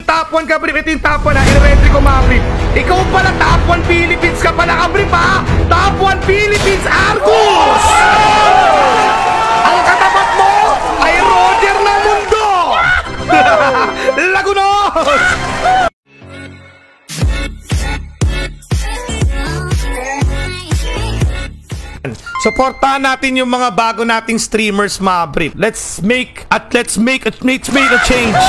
top 1 ka, Brip. Ito yung top 1 ha. I-retry ko, mga Brip. Ikaw pala, top 1 Philippines ka pala ka, Brip ha. Top 1 Philippines, Argus! Ang katapat mo ay Roger ng mundo! Lagunos! Supportahan natin yung mga bago nating streamers, mga Brip. Let's make a change.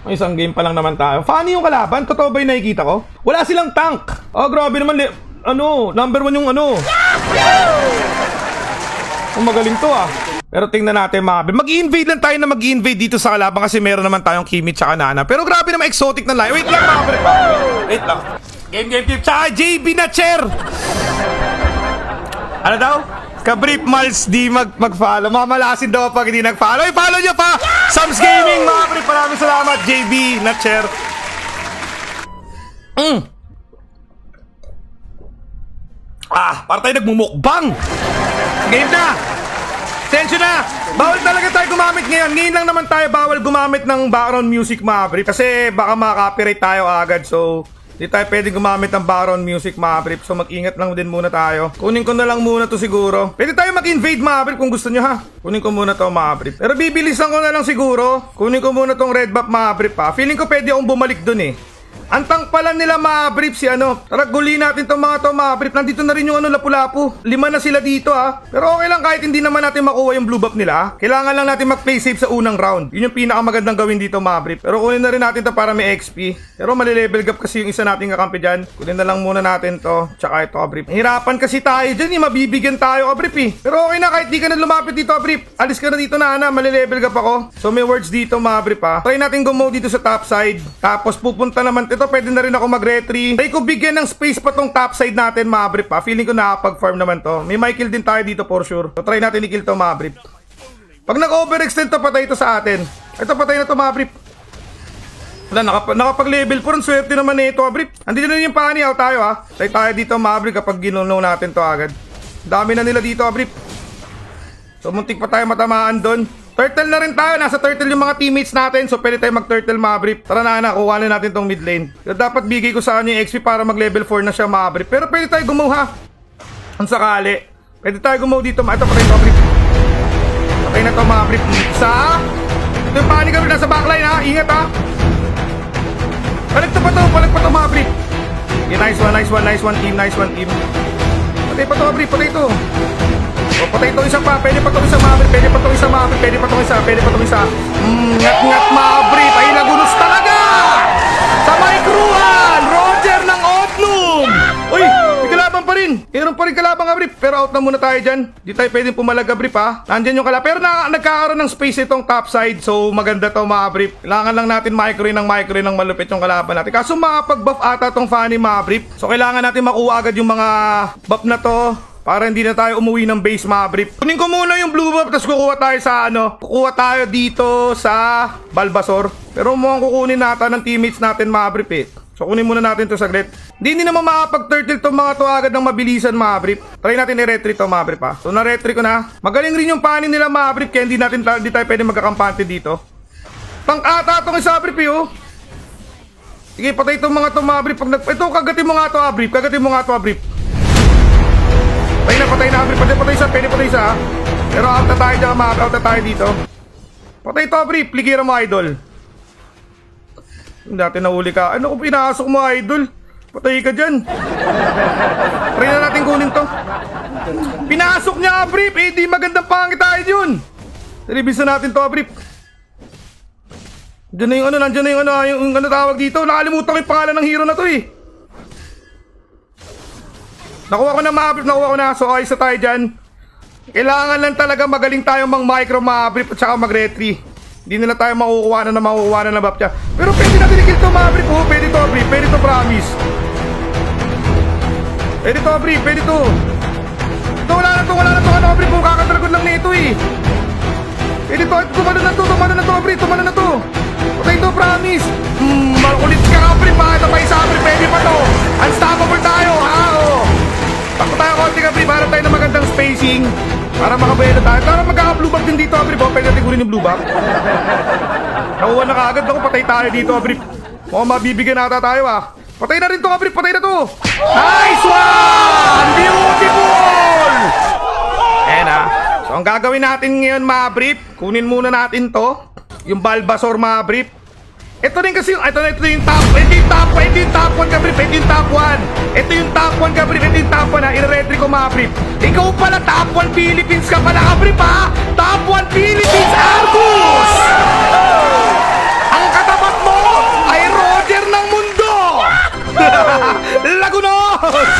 May isang game pa lang naman tayo. Funny yung kalaban. Totoo ba yung nakikita ko? Wala silang tank. Oh, grabe naman. Number 1 yung ano. Oh, magaling to ah. Pero tingnan natin, mga Brip. Mag-i-invade lang tayo na mag-i-invade dito sa kalaban kasi meron naman tayong Kimi tsaka Nana. Pero grabe naman exotic na line. Wait lang, mga Brip. Wait lang. Game. Tsaka JB na chair. Ano daw? Ka-Brip Mals di mag-follow. Mamalasin daw pag hindi nag-follow. I-follow nyo pa! Sams Gaming, mga Brip. Maraming salamat, JB Natcher. Para tayo nagmumukbang. Game na! Sensyo na! Bawal talaga tayo gumamit ngayon. Ngayon lang naman tayo bawal gumamit ng background music, mga Brip. Kasi baka maka-copyright tayo agad. So, di tayo pwede gumamit ng background music, mga Brip. So mag-ingat lang din muna tayo. Kunin ko na lang muna to siguro. Pwede tayo mag-invade, mga Brip, kung gusto nyo ha. Kunin ko muna to, mga Brip. Pero bibilisan ko na lang siguro. Kunin ko muna tong red buff, mga Brip ha. Feeling ko pwede akong bumalik dun eh. Antang pala nila, mga Brip, si ano. Tara, guli natin tong mga to, mga Brip. Nandito na rin yung ano, lapu-lapu. 5 na sila dito ha. Pero okay lang kahit hindi naman natin makuha yung blue buff nila. Kailangan lang natin mag-play safe sa unang round. Yun yung pinakamagandang gawin dito, mga Brip. Pero kunin na rin natin to para may XP. Pero mali-level gap kasi yung isa nating kakampi dyan. Kunin na lang muna natin to. Tsaka ito, Brip. Hirapan kasi tayo dyan eh. Mabibigyan tayo, Brip eh. Pero okay na kahit di ka na lumapit dito, Brip. Alis ka na dito na, mali-level gap ako. So may words dito, mga Brip ha. Try natin gumaw dito sa top side. Tapos pupunta naman ito. Pwede na rin ako mag-retry. Try ko bigyan ng space pa tong top side natin, mga Brip ha. Feeling ko nakapag-farm naman to. May kill din tayo dito for sure. So try natin i-kill to, mga Brip. Pag nag-overextend to, patay to sa atin. Ito, patay na to, mga Brip. Wala, nakapag-level 4. Ang swerte naman na ito, Brip. Andito na yung paniaw tayo ha. Try tayo dito, mga Brip, kapag ginunaw natin to agad. Dami na nila dito, Brip. So muntik pa tayo matamaan doon. Turtle na rin tayo. Nasa turtle yung mga teammates natin. So pwede tayo mag-turtle, mga Brip. Tara na, kuha na natin tong mid lane. So, dapat bigay ko sa kanya yung XP para mag-level 4 na siya, mga Brip. Pero pwede tayo gumaw ha. Ang sakali. Pwede tayo gumaw dito. Ito, patay to, Brip. Patay na to, mga Brip. Isa. Ito yung panic, Brip. Nasa backline ha. Ingat ha. Palag pa to, mga Brip. Okay, nice one team. Patay pa to, Brip. Patay to. O, patay itong isa pa. Pwede pa itong isa, mga Brip. Pwede pa itong isa. Ngat, mga Brip. Ay, lagunos talaga! Sa microhan! Roger ng Odlum! Uy, may kalaban pa rin. Meron pa rin kalaban, ka, Brip. Pero out na muna tayo dyan. Di tayo pwedeng pumalag, ka, Brip, ha. Nandyan yung kalaban. Pero nagkakaroon ng space itong top side. So, maganda to, mga Brip. Kailangan lang natin micro ng malupit yung kalaban natin. Kaso makapag-buff ata tong Fanny, mga Brip. So, kailangan natin makuha agad yung mga buff na to. Para hindi na tayo umuwi ng base, mga Brip. Kunin ko muna yung blue buff, tapos kukuha tayo sa kukuha tayo dito sa Balbasor. Pero mukhang kukunin natin ng teammates natin, mga Brip eh. So kunin muna natin to saglit. Hindi naman makapag-turtle to mga to agad ng mabilisan, mga Brip. Try natin i-retry to, mga Brip ha. So na-retry ko na. Magaling rin yung panin nila, mga Brip. Kaya hindi tayo pwede magkakampante dito. Tank ata itong isa, Brip eh oh. Sige, patay itong mga to, mga Brip. Ito, kagatin mo nga to, Brip. Brip. Patay na, Brip. Pwede patay isa. Pero out na tayo dyan, out na tayo dito. Patay to, Brip. Ligira mo, idol. Dati nahuli ka. Ano kung pinasok mo, idol? Patay ka dyan. Try na natin kunin to. Pinasok niya, Brip. Eh, di magandang pangit tayo yun. Television natin to, Brip. Nandiyan na yung tawag dito. Nakalimutan ko yung pangalan ng hero na to eh. Nakuha ko na, mga Brip, So ayos na tayo dyan. Kailangan lang talaga magaling tayo mang-micro, mga Brip, at saka mag-retry. Hindi nila tayo makukuha na buff niya. Pero pwede natin i-kill to, mga Brip. Pwede to, Brip. Pwede to, promise. Pwede to, Brip. Ito, wala na to, Brip. Kakatalagod lang nito eh. Pwede to. Tumano na to, Brip. Patay to, promise. Makulit ka, Brip. Ito pa isa, Brip. Pwede pa to. Unstoppable tayo, ha? Takbo tayo konti, ka, Brip. Harap tayo ng magandang spacing. Para makabuelo tayo. Para magkaka-blue bag din dito, Abrip. Pwede natin kunin yung blue bag. Nakuha na kaagad ako. Patay tayo dito, Abrip. Mukhang mabibigyan nata tayo, Patay na rin to, Abrip. Patay na to. Nice one! Beautiful! Ayan, So, ang gagawin natin ngayon, Abrip, kunin muna natin to. Yung Bulbasaur, Abrip. Ito rin kasi yung, ito yung top 1, Gabrip, ito yung top 1. Ito yung top 1, Gabrip, ito yung top 1, I-retry ko, Gabrip. Ikaw pala, top 1 Philippines ka pala, Gabrip, Top 1 Philippines, Argus! Ang katapat mo ay Roger ng mundo! Lagunos!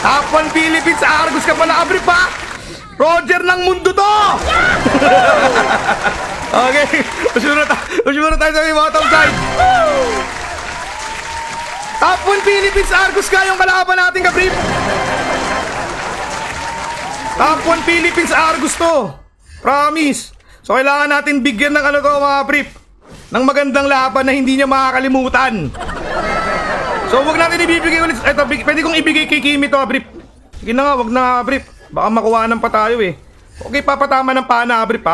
Top 1 Philippines, Argus ka pala, Gabrip, Roger ng mundo to! Okay, usyura tayo sa bottom side. Top 1 Philippines, Argus ka yung kalaban natin, Gabrip. Top 1 Philippines, Argus to. Promise. So kailangan natin bigyan ng ano to, mga Brip, ng magandang laban na hindi niya makakalimutan. So wag natin ibibigay ulit. Ito, pwede kong ibigay kay Kimi to, Brip. Sige na nga, wag na, Brip. Baka makuha ng pa tayo Okay, papatama ng pana, Brip,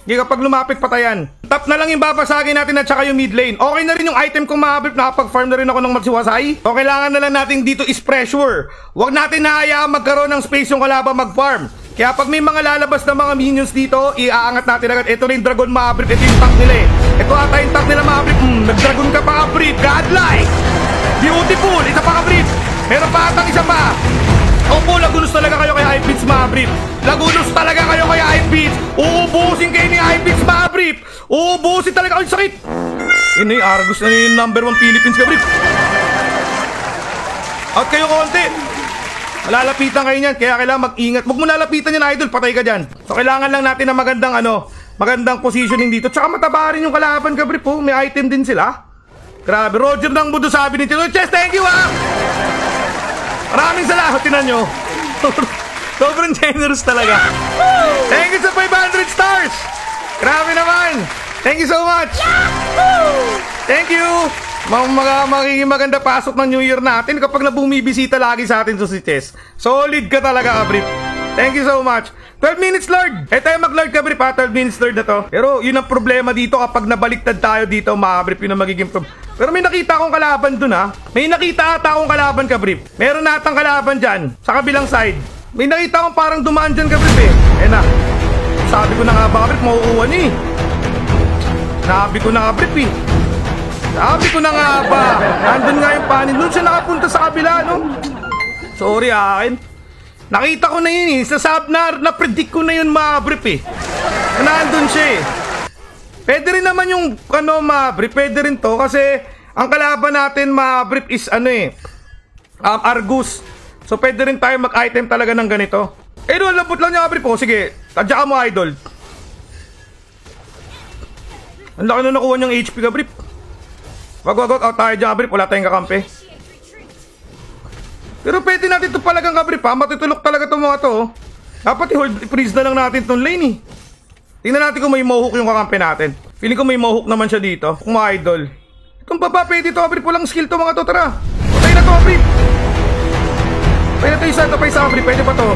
Hindi kapag lumapit patayan. Top na lang yung babasagin natin at saka yung mid lane. Okay na rin yung item kong mga Brip. Nakapag-farm na rin ako ng Matsiwasay. So kailangan na lang natin dito is pressure. Huwag natin nahayaan magkaroon ng space yung kalaban mag-farm. Kaya pag may mga lalabas na mga minions dito, iaangat natin agad. Ito rin Dragon, mga Brip. Ito yung tank nila Ito ata yung tank nila, mga Brip. Nag-dragon ka pa, Brip. Godlike. Beautiful. Isa pa, Brip. Meron pa atang isa pa. Opo, lagunos talaga kayo kay Hypebeats, mga Brip. Lagunos talaga kayo kay Hypebeats. Uubusin kayo ni Hypebeats, mga Brip. Uubusin talaga. Ay, sakit. Yun yung Argus na yung number 1 Philippines ka, Brip. Out kayo konti. Malalapitan kayo niyan, kaya kailangan mag-ingat. Huwag mo lalapitan yan, idol. Patay ka dyan. So, kailangan lang natin ng magandang positioning dito. Tsaka mataba rin yung kalaban ka, Brip. May item din sila. Grabe, Roger ng mundo sabi ni Tilo. Chess, thank you, Maraming salamat, tinan nyo. Sobrang generous talaga. Thank you sa 500 stars. Grabe naman. Thank you so much. Thank you. Magiging maganda pasok ng New Year natin kapag nabumibisita lagi sa atin si Chess. Solid ka talaga, Abrip. Thank you so much. 12 minutes, Lord. Tayo mag-Lord, Abrip, 12 minutes, Lord na to. Pero yun ang problema dito kapag nabaliktad tayo dito, Abrip, yun ang magiging problem. Pero may nakita akong kalaban dun, May nakita ata akong kalaban, Kabrip. Meron natang kalaban dyan, sa kabilang side. May nakita akong parang dumaan dyan, Kabrip, na. Sabi ko na nga ba, Kabrip, mauuwan Sabi ko na, Kabrip, Sabi ko na nga ba. Nandun nga yung panin. Doon siya nakapunta sa kabila, no? Sorry, akin. Nakita ko na yun, Sa sub na-predict ko na yun, Kabrip, Nandun siya, Pwede rin naman yung Mabrip, pwede rin to kasi ang kalaban natin, Mabrip, is Argus. So pwede rin tayo mag-item talaga ng ganito. Doon, labot lang niya, Mabrip. Sige, tadya ka mo, idol. Ang laki na nakuha niyang HP, Mabrip. Wag, out tayo dyan, Mabrip. Wala tayong kakampi. Pero pwede natin ito palagang, Mabrip, matutulok talaga itong mga to. Dapat i-hold freeze na lang natin itong lane, Tingnan natin kung may mohawk yung kakampi natin. Feeling ko may mohawk naman siya dito. Kung mga idol. Itong baba, pwede ito, Abrip. Walang skill to, mga to. Tara. Patay na to, Abrip. Patay na to isa. Ito pa isa, Abrip. Pwede pa to.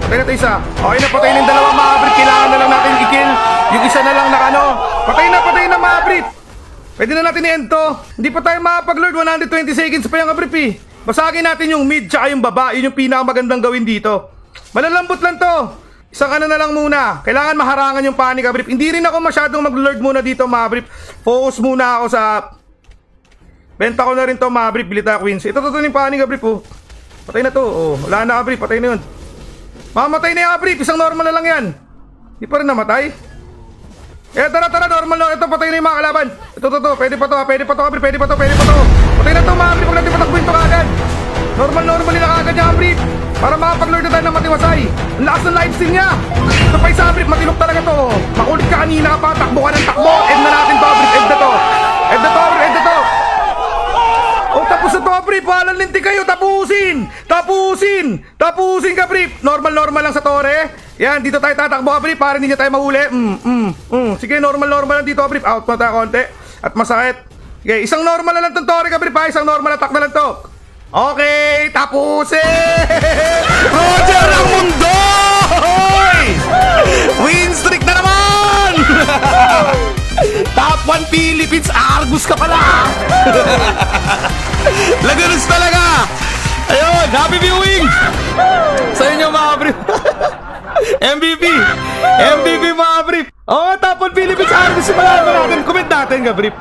Patay na to isa. Okay na, patay na yung dalawa, mga Abrip. Kailangan na lang natin i-kill. Yung isa na lang na Patay na, mga Abrip. Pwede na natin i-end to. Hindi pa tayo makapag-lord. 120 seconds pa yung, Abrip, Basagin natin yung mid tsaka yung baba. Yun yung pinakamagandang gawin dito. Malalambot lang to. Isang na lang muna. Kailangan maharangan yung panic, Abrip. Hindi rin ako masyadong mag-lord muna dito, Abrip. Focus muna ako sa... Benta ko na rin to, Abrip. Bili tayo Queens. Ito yung panic, Abrip, Patay na to. Wala na, Abrip. Patay na yun. Mamatay na yung, Abrip. Isang normal na lang yan. Di pa rin namatay. Tara. Normal lang. Ito, patay na yung mga kalaban. Ito. Pwede pa to, Abrip. Pwede pa to. Patay na to, Abrip. Huwag natin patakbuhin to kagad. Normal lang agad niya, Abrip. Para makapag-lord na tayo ng Matiwasay. Ang lakas ng lifesteal niya. Ito pa isa, Abrip. Matilok talaga to. Makulit ka kanina ka pa. Takbo ka ng takbo. End na natin to, Abrip. End na to, Abrip. Tapos na to, Abrip. Walang linti kayo. Tapusin, Abrip. Normal lang sa tore. Yan, dito tayo tatakbo, Abrip. Para hindi niya tayo mahuli. Sige, normal lang dito, Abrip. Out mo tayo konti. At masakit. Okay, isang normal na lang itong tore, Abrip. Isang normal attack na lang to. Okay, tapusin! Roger ang mundo! Win streak na naman! Top 1 Philippines, Argus ka pala! Laganos talaga! Ayun, happy viewing! Sa inyo mga brief. MVP! MVP mga brief! Oo, Top 1 Philippines, Argus, simulan natin. Comment natin ka brief.